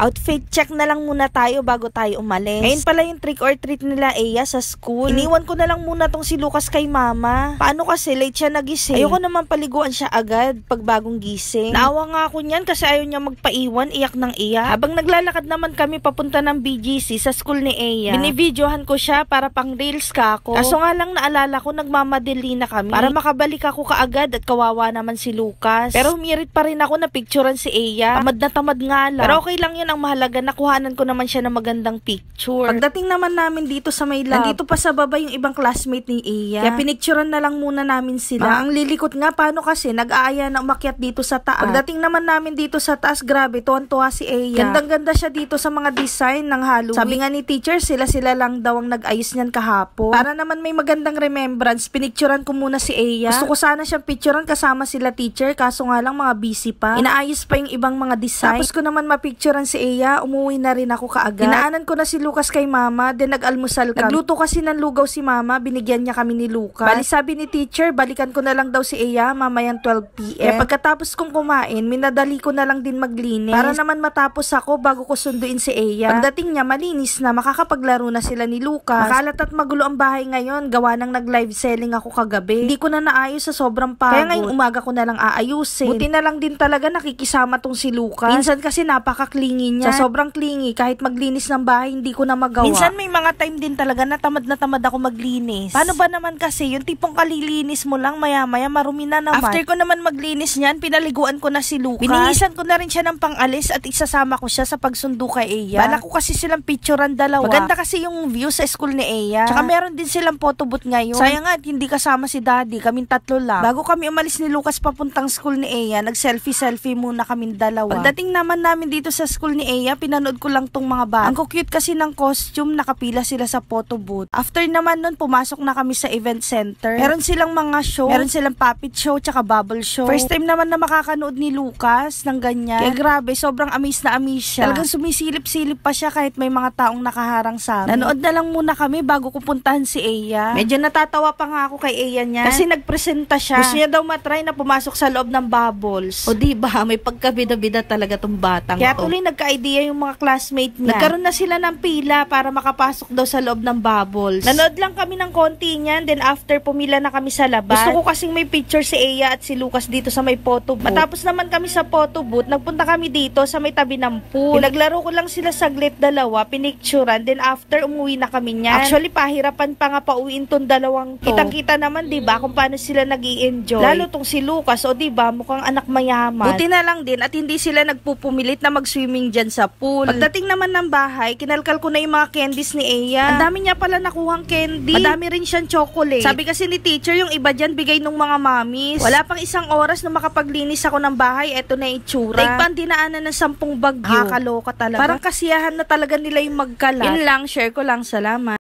Outfit check na lang muna tayo bago tayo umalis. Ngayon pala yung trick or treat nila Eya sa school. Iniwan ko na lang muna tong si Lucas kay mama. Paano kasi late siya nagising? Ayoko naman paliguan siya agad pag bagong gising. Naawa nga ako niyan kasi ayaw niya magpaiwan, iyak ng iyak. Habang naglalakad naman kami papunta ng BGC sa school ni Eya, binibidyohan ko siya para pang reels ka ako. Kaso nga lang naalala ko nagmamadali na kami para makabalik ako kaagad at kawawa naman si Lucas. Pero humirit pa rin ako na picturean si Eya. Tamad na tamad nga lang. Pero okay lang yun, ang mahalaga nakuhanan ko naman siya ng magandang picture. Pagdating naman namin dito sa may lab, nandito pa sa baba yung ibang classmate ni Eya. Kaya pinicturean na lang muna namin sila. Ang lilikot nga, paano kasi nag-aaya na umakyat dito sa taas. Pagdating naman namin dito sa taas, grabe, tuwan-tuwa si Eya. Gandang-ganda siya dito sa mga design ng Halloween. Sabi nga ni teacher, sila lang daw ang nag-ayos niyan kahapon. Para naman may magandang remembrance, pinicturean ko muna si Eya. Gusto ko sana siyang picturean kasama sila teacher, kaso nga lang mga busy pa. Inaayos pa yung ibang mga design. Tapos ko naman mapicturean si Eya, umuwi na rin ako kaagad. Dinaanan ko na si Lucas kay mama, then nag-almusal kami. Nagluto kasi ng lugaw si mama, binigyan niya kami ni Lucas. Bali sabi ni teacher, balikan ko na lang daw si Eya mamayang 12 PM. Kaya pagkatapos kong kumain, minadali ko na lang din maglinis. Para naman matapos ako bago ko sunduin si Eya. Pagdating niya, malinis na, makakapaglaro na sila ni Lucas. Makalat at magulo ang bahay ngayon, gawa ng nag-live selling ako kagabi. Hindi ko na naayos sa sobrang pagod. Kaya ngayong umaga ko na lang aayusin. Buti na lang din talaga nakikisama tong si Lucas. Minsan kasi napaka-clingy niya. Sa sobrang clingy, kahit maglinis ng bahay, hindi ko na magawa. Minsan may mga time din talaga na tamad ako maglinis. Paano ba naman kasi, yung tipong kalilinis mo lang, maya-maya marumi na naman. After ko naman maglinis niyan, pinaliguan ko na si Lucas. Binihisan ko na rin siya ng pang-alis at isasama ko siya sa pagsundo kay Eya. Bala ko kasi silang picturean dalawa. Maganda kasi yung view sa school ni Eya. Tsaka meron din silang photo booth ngayon. Sayang nga, hindi kasama si Daddy, kaming tatlo lang. Bago kami umalis ni Lucas papuntang school ni Eya, nag-selfie muna kaming dalawa. Pagdating naman namin dito sa school ni Eya, pinanood ko lang tong mga bata. Ang cute kasi ng costume, nakapila sila sa photo booth. After naman nun, pumasok na kami sa event center. Meron silang mga show, meron silang puppet show, tsaka bubble show. First time naman na makakanood ni Lucas ng ganyan. Kaya grabe, sobrang amaze na amaze siya. Talagang sumisilip-silip pa siya kahit may mga taong nakaharang sa amin. Nanood na lang muna kami bago ko puntahan si Eya. Medyo natatawa pa nga ako kay Eya niya kasi nagpresenta siya. Gusto niya daw matry na pumasok sa loob ng bubbles. O diba, may pagkabida-bida talaga tong batang Kaya tuloy nagka-idea yung mga classmate niya. Nagkaroon na sila ng pila para makapasok daw sa loob ng bubbles. Nanood lang kami ng konti niyan, then after pumila na kami sa labas. Gusto ko kasing may picture si Eya at si Lucas dito sa may photo booth. Matapos naman kami sa photo booth, nagpunta kami dito sa may tabi ng pool. Pinaglaro ko lang sila saglit dalawa, pinicturean, then after umuwi na kami niyan. Actually, pahirapan pa nga pauwiin tong dalawang to. Kitang-kita naman, diba, kung paano sila nag-i-enjoy. Lalo tong si Lucas, o diba, mukhang anak mayaman. Buti na lang din at hindi sila nagpupumilit na mag-swimming dyan sa pool. Pagdating naman ng bahay, kinalkal ko na yung mga candies ni Eya. Ang dami niya pala nakuhang candy. Madami rin siyang chocolate. Sabi kasi ni teacher, yung iba dyan bigay nung mga mommies. Wala pang isang oras na makapaglinis ako ng bahay, eto na itsura. Like pang dinaanan ng 10 bagyo. Nakakaloka talaga. Parang kasiyahan na talaga nila yung magkalat. Yun lang, share ko lang. Salamat.